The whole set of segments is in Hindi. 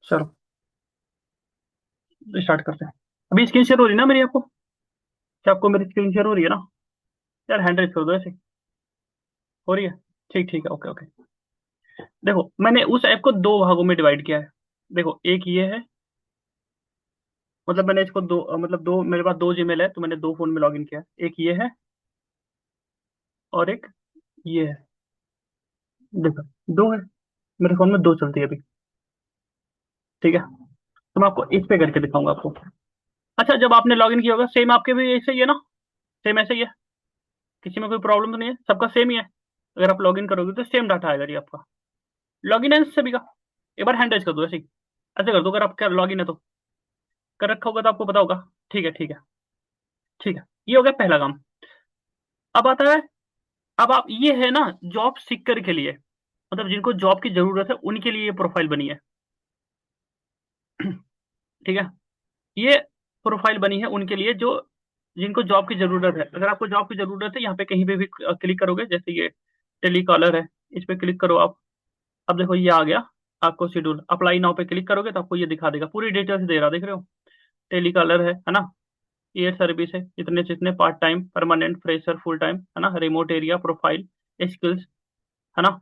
चलो स्टार्ट करते हैं। अभी स्क्रीन शेयर हो रही है ना मेरी आपको? क्या आपको मेरी स्क्रीन शेयर हो रही है ना? यार हैंड रेज कर दो ऐसे। हो रही है? ठीक ठीक है, ओके ओके। देखो मैंने उस ऐप को दो भागों में डिवाइड किया है। देखो एक ये है, मतलब मैंने इसको दो मतलब दो, मेरे पास दो जीमेल है तो मैंने दो फोन में लॉग इन किया है। एक ये है और एक ये है। देखो दो है, मेरे फोन में दो चलती है अभी। ठीक है, तो मैं आपको इस पे करके दिखाऊंगा आपको। अच्छा, जब आपने लॉग इन किया होगा सेम आपके भी ऐसे ही है ना? सेम ऐसे ही है? किसी में कोई प्रॉब्लम तो नहीं है? सबका सेम ही है? अगर आप लॉग इन करोगे तो सेम डाटा आएगा जी आपका। लॉग इन है सभी का? एक बार हैंड रेज कर दो ऐसे ही। ऐसे कर दो, अगर आपका लॉग इन है तो। कर रखा होगा तो आपको पता होगा। ठीक है ठीक है। ठीक है, ये हो गया पहला काम। अब आता है, अब आप ये है ना, जॉब सीकर के लिए, मतलब जिनको जॉब की जरूरत है उनके लिए ये प्रोफाइल बनी है। ठीक है, ये प्रोफाइल बनी है उनके लिए जो, जिनको जॉब की जरूरत है। अगर आपको जॉब की जरूरत है, यहाँ पे कहीं पे भी क्लिक करोगे, जैसे ये टेलीकॉलर है, इस पे क्लिक करो आप। अब देखो ये आ गया आपको शेड्यूल। अप्लाई नाउ पे क्लिक करोगे तो आपको ये दिखा देगा, पूरी डिटेल्स दे रहा, देख रहे हो? टेलीकॉलर है ना? ये सर्विस है, इतने जितने, part time, permanent, fresher, full time, है ना, रिमोट एरिया, प्रोफाइल, स्किल्स, है ना?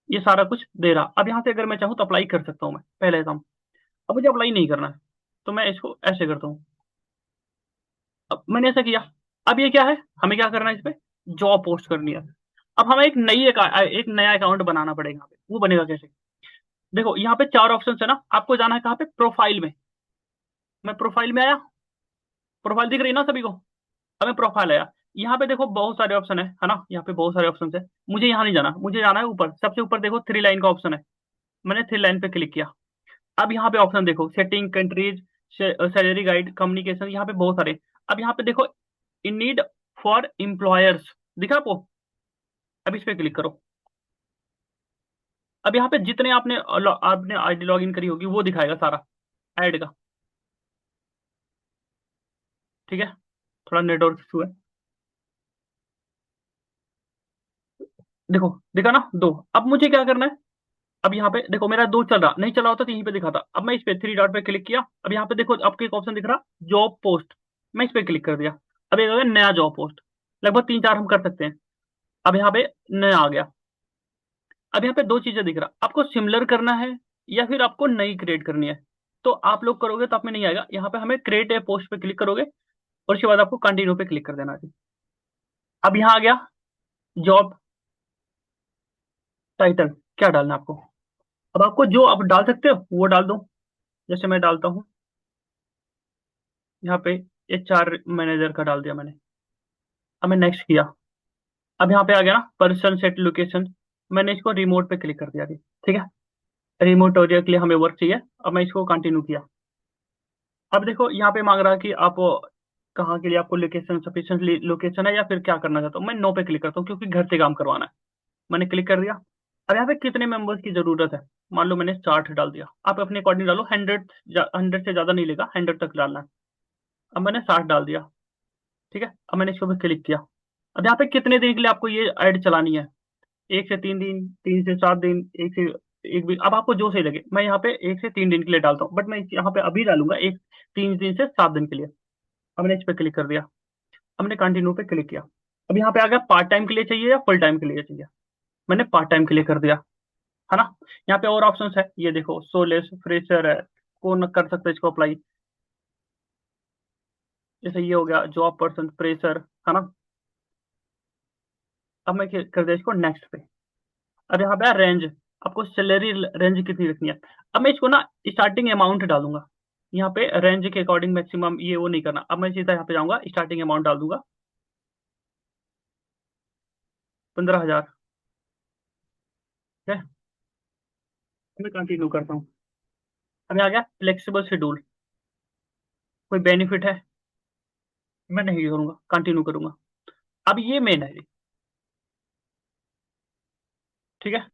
ये सारा कुछ दे रहा। अब यहाँ से अगर मैं चाहूँ तो अप्लाई कर सकता हूँ मैं, पहले काम। अब मुझे अप्लाई नहीं करना है तो मैं इसको ऐसे करता हूँ। अब मैंने ऐसा किया। अब ये क्या है, हमें क्या करना है, इस पे जॉब पोस्ट करनी है। अब हमें एक नया अकाउंट बनाना पड़ेगा यहाँ पे। वो बनेगा कैसे? देखो यहाँ पे चार ऑप्शन है ना, आपको जाना है कहाँ पे, प्रोफाइल में। मैं प्रोफाइल में आया। प्रोफाइल दिख रही है ना सभी को? अब मैं प्रोफाइल आया। यहाँ पे देखो बहुत सारे ऑप्शन है ना? यहाँ पे बहुत सारे ऑप्शन है। मुझे यहाँ नहीं जाना, मुझे जाना है ऊपर, सबसे ऊपर देखो थ्री लाइन का ऑप्शन है। मैंने थ्री लाइन पे क्लिक किया। अब यहाँ पे ऑप्शन देखो, setting, countries, salary guide, communication, यहाँ पे बहुत सारे। अब यहाँ पे देखो, इन नीड फॉर एम्प्लॉयर्स, दिखा आपको? अब इस पे क्लिक करो। अब यहाँ पे जितने आपने आईडी लॉग इन करी होगी वो दिखाएगा सारा, ऐड का। ठीक है, थोड़ा नेटवर्क इशू है। देखो दिखा ना दो। अब मुझे क्या करना है? अब यहाँ पे देखो मेरा दो चल रहा, नहीं चला होता तो यहीं पे दिखाता। अब मैं इस पे थ्री डॉट पे क्लिक किया। अब यहाँ पे देखो आपको एक ऑप्शन दिख रहा, जॉब पोस्ट। मैं इस पे क्लिक कर दिया। अब एक आ गया नया जॉब पोस्ट। लगभग तीन चार हम कर सकते हैं। अब यहाँ पे नया आ गया। अब यहाँ पे दो चीजें दिख रहा, आपको सिमिलर करना है या फिर आपको नई क्रिएट करनी है। तो आप लोग करोगे तो आप में नहीं आएगा। यहाँ पे हमें क्रिएट ए पोस्ट पे क्लिक करोगे और उसके बाद आपको कंटिन्यू पे क्लिक कर देना है। अब यहाँ आ गया जॉब टाइटल, क्या डालना है आपको? अब आपको जो आप डाल सकते हो वो डाल दो। जैसे मैं डालता हूँ यहाँ पे, HR मैनेजर का डाल दिया मैंने। अब मैं नेक्स्ट किया। अब यहाँ पे आ गया ना पर्सन सेट लोकेशन। मैंने इसको रिमोट पे क्लिक कर दिया अभी। ठीक है, रिमोट एरिया के लिए हमें वर्क चाहिए। अब मैं इसको कंटिन्यू किया। अब देखो यहाँ पे मांग रहा है कि आप कहाँ के लिए आपको लोकेशन, सफिशिएंट लोकेशन है या फिर क्या करना चाहता हूँ। मैं नो पे क्लिक करता हूँ क्योंकि घर से काम करवाना है। मैंने क्लिक कर दिया। अब यहाँ पे कितने मेंबर्स की जरूरत है? मान लो मैंने 60 डाल दिया। आप अपने अकॉर्डिंग डालो, 100 से ज्यादा नहीं लेगा, 100 तक डालना है। अब मैंने 60 डाल दिया। ठीक है, अब मैंने इसको भी क्लिक किया। अब यहाँ पे कितने दिन के लिए आपको ये ऐड चलानी है? 1 से 3 दिन, 3 से 7 दिन, एक भी, अब आपको जो सही लगे। मैं यहाँ पे 1 से 3 दिन के लिए डालता हूँ, बट मैं यहाँ पे अभी डालूंगा 3 दिन से 7 दिन के लिए। अब मैंने इस पे क्लिक कर दिया। हमने कंटिन्यू पे क्लिक किया। अब यहाँ पे आ गया पार्ट टाइम के लिए चाहिए या फुल टाइम के लिए चाहिए। मैंने पार्ट टाइम के लिए कर दिया, है ना? यहाँ पे और ऑप्शंस है, ये देखो, सोलेस, फ्रेशर है, कौन कर सकता है इसको अप्लाई। जैसे ये हो गया जॉब पर्सन, फ्रेशर, है ना? अब मैं कर दिया इसको नेक्स्ट पे। अब यहाँ पे रेंज, आपको सैलरी रेंज कितनी रखनी है। अब मैं इसको ना स्टार्टिंग अमाउंट डालूंगा। यहाँ पे रेंज के अकॉर्डिंग मैक्सिमम ये वो नहीं करना। अब मैं सीधा यहाँ पे जाऊंगा, स्टार्टिंग अमाउंट डाल दूंगा 15,000। ठीक है, मैं कंटिन्यू करता हूँ। अब आ गया फ्लेक्सिबल शेड्यूल, कोई बेनिफिट है? मैं नहीं करूंगा, कंटिन्यू करूंगा। अब ये मेन है। ठीक है।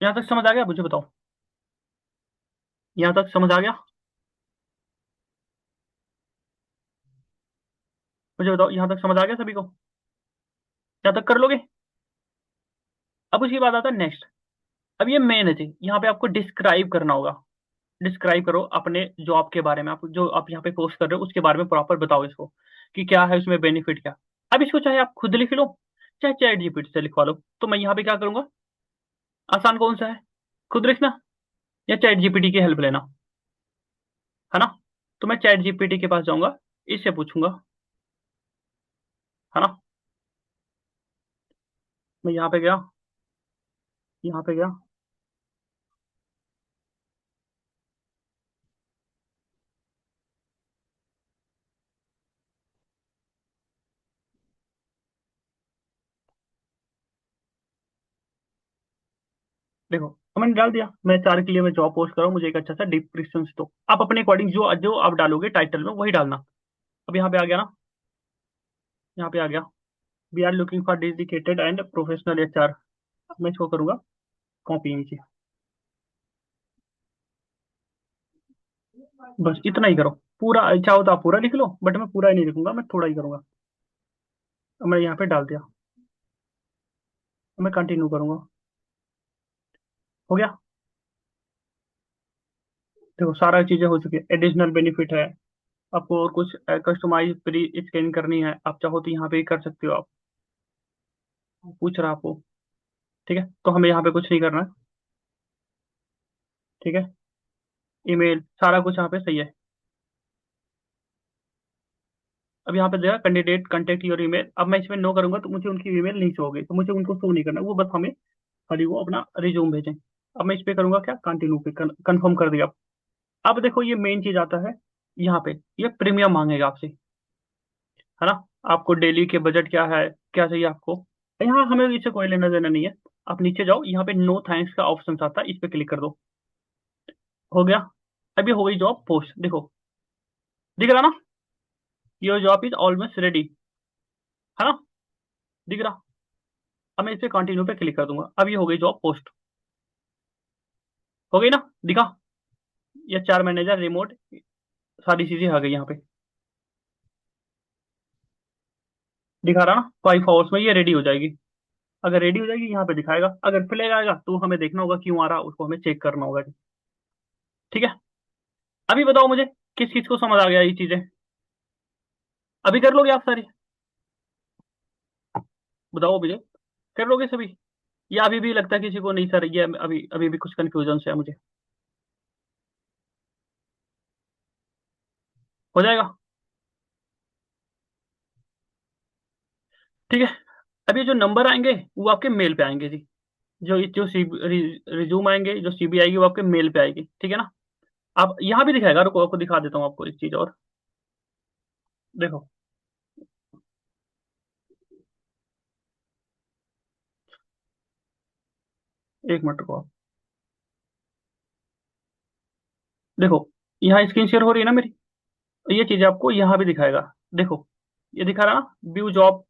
यहाँ तक समझ आ गया? मुझे बताओ, यहाँ तक समझ आ गया? मुझे बताओ, यहाँ तक समझ आ गया सभी को? यहाँ तक कर लोगे? अब उसके बाद आता है नेक्स्ट। अब ये मेन है जी, यहाँ पे आपको डिस्क्राइब करना होगा। डिस्क्राइब करो अपने जॉब के बारे में, आप जो आप यहाँ पे पोस्ट कर रहे हो उसके बारे में प्रॉपर बताओ इसको, कि क्या है उसमें बेनिफिट क्या। अब इसको चाहे आप खुद लिख लो, चाहे चैट जीपीटी से लिखवा लो। तो मैं यहाँ पे क्या करूंगा, आसान कौन सा है, खुद लिखना या चैट जीपीटी की हेल्प लेना, है ना? तो मैं चैट जीपीटी के पास जाऊंगा, इससे पूछूंगा, है ना? मैं यहाँ पे गया, यहाँ पे गया। देखो, अब मैंने डाल दिया, मैं 4 के लिए मैं जॉब पोस्ट कर रहा हूँ, मुझे एक अच्छा सा डिस्क्रिप्शन दो। आप अपने अकॉर्डिंग जो जो आप डालोगे टाइटल में वही डालना। अब यहाँ पे आ गया ना, यहाँ पे आ गया, we are looking for dedicated and professional HR. अब मैं इसको करूंगा कॉपी नीचे। बस इतना ही करो, पूरा चाहो तो आप पूरा लिख लो, बट मैं पूरा ही नहीं लिखूंगा, मैं थोड़ा ही करूंगा। अब मैं यहाँ पे डाल दिया, अब मैं कंटिन्यू करूंगा। हो गया? देखो सारा चीजें हो चुकी है, एडिशनल बेनिफिट है। आपको और कुछ कस्टमाइज प्री स्कैन करनी है, आप चाहो तो यहाँ पे ही कर सकते हो आप। पूछ रहा आपको, ठीक है? तो हमें यहाँ पे कुछ नहीं करना है, ठीक है? ईमेल सारा कुछ यहाँ पे सही है। अब यहाँ पे देखा कैंडिडेट कंटेक्ट योर ईमेल, अब मैं इसमें नो करूंगा तो मुझे उनकी ईमेल नहीं शो होगी, तो मुझे उनको शो नहीं करना, वो बस हमें खाली वो अपना रिज्यूम भेजें। अब मैं इस पे करूंगा क्या, कंटिन्यू पे कंफर्म कर दिया। अब देखो ये मेन चीज आता है, यहाँ पे ये प्रीमियम मांगेगा आपसे, है ना? आपको डेली के बजट क्या है, क्या चाहिए आपको, यहाँ हमें इससे कोई लेना देना नहीं है। आप नीचे जाओ, यहाँ पे नो थैंक्स का ऑप्शन आता है, इस पे क्लिक कर दो। हो गया? अभी हो गई जॉब पोस्ट, देखो दिख रहा ना, your job is almost ready, है ना? दिख रहा? अब मैं इस पे कंटिन्यू पे क्लिक कर दूंगा, अब ये हो गई जॉब पोस्ट। हो गई ना, दिखा? ये 4 मैनेजर रिमोट, सारी चीजें आ गई यहाँ पे, दिखा रहा ना? 5 आवर्स में ये रेडी हो जाएगी। अगर रेडी हो जाएगी यहाँ पे दिखाएगा, अगर फ्लैग आएगा तो हमें देखना होगा क्यों आ रहा, उसको हमें चेक करना होगा। ठीक है? अभी बताओ मुझे, किस किस को समझ आ गया ये चीजें? अभी कर लोगे आप सारी? बताओ मुझे, कर लोगे सभी, या अभी भी लगता है किसी को नहीं सर, ये अभी अभी भी कुछ कंफ्यूजन है मुझे? हो जाएगा? ठीक है। अब ये जो नंबर आएंगे वो आपके मेल पे आएंगे जी, जो जो सी रिज्यूम आएंगे, जो सीबी आएगी वो आपके मेल पे आएगी, ठीक है ना? आप यहाँ भी दिखाएगा, रुको आपको दिखा देता हूँ आपको एक चीज और। देखो, एक मिनट रुको आप। देखो, यहाँ स्क्रीन शेयर हो रही है ना मेरी, ये चीज आपको यहाँ भी दिखाएगा। देखो, ये दिखा रहा ना, व्यू जॉब,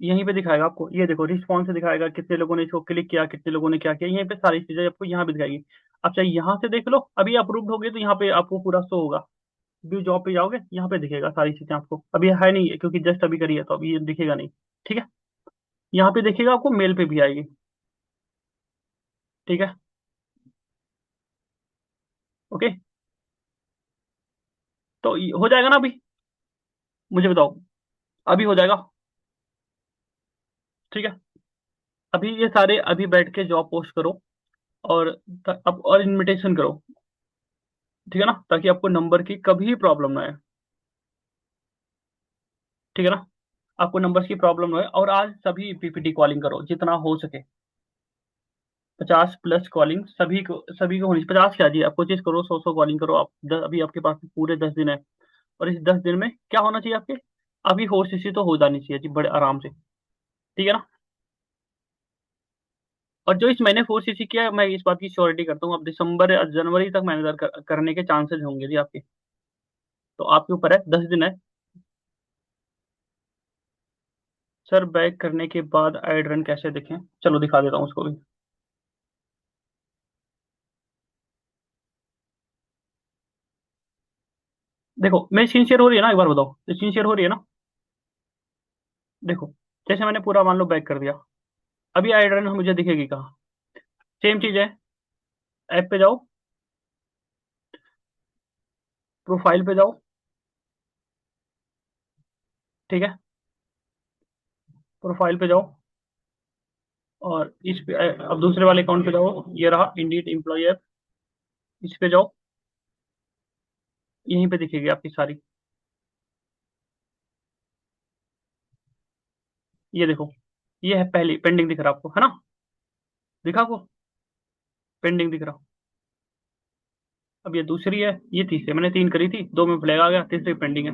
यहीं पे दिखाएगा आपको। ये देखो रिस्पॉन्स दिखाएगा, कितने लोगों ने इसको क्लिक किया, कितने लोगों ने क्या किया, यहीं पे सारी चीजें आपको यहाँ भी दिखाएगी। आप चाहे यहाँ से देख लो, अभी अप्रूव्ड हो गए तो यहाँ पे आपको पूरा शो होगा। व्यू जॉब पे जाओगे, यहाँ पे दिखेगा सारी चीजें आपको। अभी है नहीं क्योंकि जस्ट अभी करी है, तो अभी ये दिखेगा नहीं। ठीक है? यहाँ पे देखिएगा, आपको मेल पे भी आएगी। ठीक है? ओके, तो हो जाएगा ना अभी? मुझे बताओ, अभी हो जाएगा? ठीक है। अभी ये सारे अभी बैठ के जॉब पोस्ट करो, और अब और इनविटेशन करो, ठीक है ना? ताकि आपको नंबर की कभी प्रॉब्लम ना आए, ठीक है ना? आपको नंबर्स की प्रॉब्लम ना हो, और आज सभी पीपीटी कॉलिंग करो जितना हो सके। 50+ कॉलिंग सभी को होनी, 50 क्या जी, आप कोशिश करो 100 कॉलिंग करो आप। अभी आपके पास पूरे 10 दिन है, और इस 10 दिन में क्या होना चाहिए आपके, अभी फोर सीसी तो हो जानी चाहिए जी, बड़े आराम से। ठीक है ना? और जो इस महीने फोर सीसी किया है, मैं इस बात की श्योरिटी करता हूँ, अब दिसंबर या जनवरी तक मैनेजर करने के चांसेस होंगे जी आपके। तो आपके ऊपर है, 10 दिन है। सर बैक करने के बाद ऐड रन कैसे देखें, चलो दिखा देता हूँ उसको भी। देखो मेरी स्क्रीन शेयर हो रही है ना, एक बार बताओ, स्क्रीन शेयर हो रही है ना? देखो, जैसे मैंने पूरा मान लो बैक कर दिया, अभी आइड्रन मुझे दिखेगी कहाँ? सेम चीज है, ऐप पे जाओ, प्रोफाइल पे जाओ, ठीक है, प्रोफाइल पे जाओ, और इस पे अब दूसरे वाले अकाउंट पे जाओ, ये रहा इंडीड एम्प्लॉय ऐप, इस पे जाओ, यहीं पे दिखेगी आपकी सारी। ये देखो, ये है पहली पेंडिंग दिख रहा आपको, है ना? दिखा आपको? पेंडिंग दिख रहा। अब ये दूसरी है, ये तीसरी, मैंने तीन करी थी, दो में फ्लैग आ गया, तीसरी पेंडिंग है।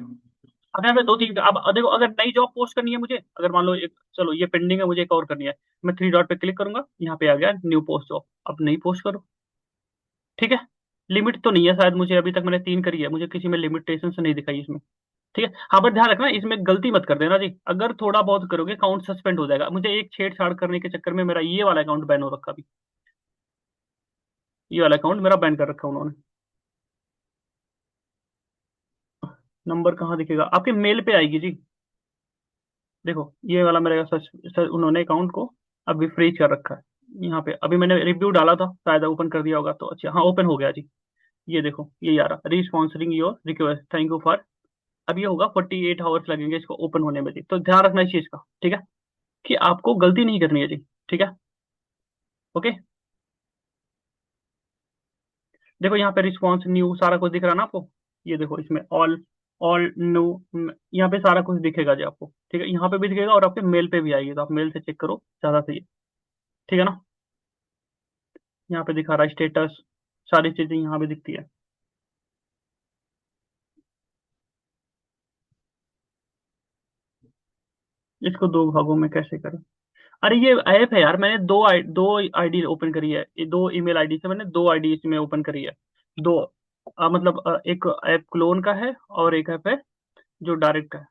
अब यहाँ पे दो तीन, अब देखो, अगर नई जॉब पोस्ट करनी है मुझे, अगर मान लो एक, चलो ये पेंडिंग है, मुझे एक और करनी है, मैं थ्री डॉट पे क्लिक करूंगा, यहाँ पे आ गया न्यू पोस्ट जॉब, अब नई पोस्ट करो, ठीक है। लिमिट तो नहीं है शायद, मुझे अभी तक मैंने तीन करी है, मुझे किसी में लिमिटेशन नहीं दिखाई इसमें, ठीक है। हाँ, पर ध्यान रखना, इसमें गलती मत कर देना जी, अगर थोड़ा बहुत करोगे अकाउंट सस्पेंड हो जाएगा, मुझे एक छेड़छाड़ करने के चक्कर में मेरा ये वाला अकाउंट बैन हो रखा अभी, ये वाला अकाउंट मेरा बैन कर रखा उन्होंने। नंबर कहाँ दिखेगा? आपके मेल पे आएगी जी। देखो ये वाला मेरा सच, सच उन्होंने अकाउंट को अभी फ्रीज कर रखा है, यहाँ पे अभी मैंने रिव्यू डाला था, शायद ओपन कर दिया होगा तो, अच्छा हाँ ओपन हो गया जी। ये देखो, ये आ रहा responding your request, thank you for, अब ये होगा 48 आवर्स लगेंगे इसको ओपन होने में जी, तो ध्यान रखना इस चीज का, ठीक है, कि आपको गलती नहीं करनी है जी, ठीक है। ओके, देखो यहाँ पे रिस्पॉन्स न्यू सारा कुछ दिख रहा है ना आपको? ये देखो इसमें ऑल, ऑल न्यू, यहाँ पे सारा कुछ दिखेगा जी आपको, ठीक है, यहाँ पे भी दिखेगा और आपके मेल पे भी आएगी, तो आप मेल से चेक करो ज्यादा सही है, ठीक है ना? यहाँ पे दिखा रहा है स्टेटस, सारी चीजें यहाँ पे दिखती है। इसको दो भागों में कैसे करें? अरे ये ऐप है यार, मैंने दो आईडी ओपन करी है, ये दो ईमेल आईडी से मैंने दो आईडी इसमें ओपन करी है, दो, मतलब एक ऐप क्लोन का है और एक ऐप है जो डायरेक्ट का है,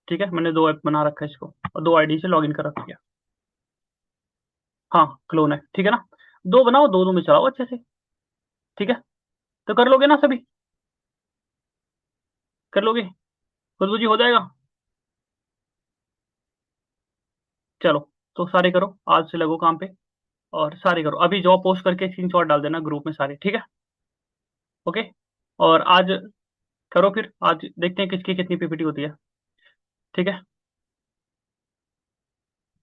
ठीक है, मैंने दो ऐप बना रखा है इसको, और दो आईडी से लॉगिन कर रखी है। हाँ क्लोन है, ठीक है ना? दो बनाओ, दोनों में चलाओ अच्छे से, ठीक है, तो कर लोगे ना सभी? कर लोगे? खुशबू जी हो जाएगा? चलो, तो सारे करो, आज से लगो काम पे, और सारे करो, अभी जॉब पोस्ट करके स्क्रीनशॉट डाल देना ग्रुप में सारे, ठीक है? ओके, और आज करो फिर, आज देखते हैं किसकी कितनी पीपीटी होती है, ठीक है?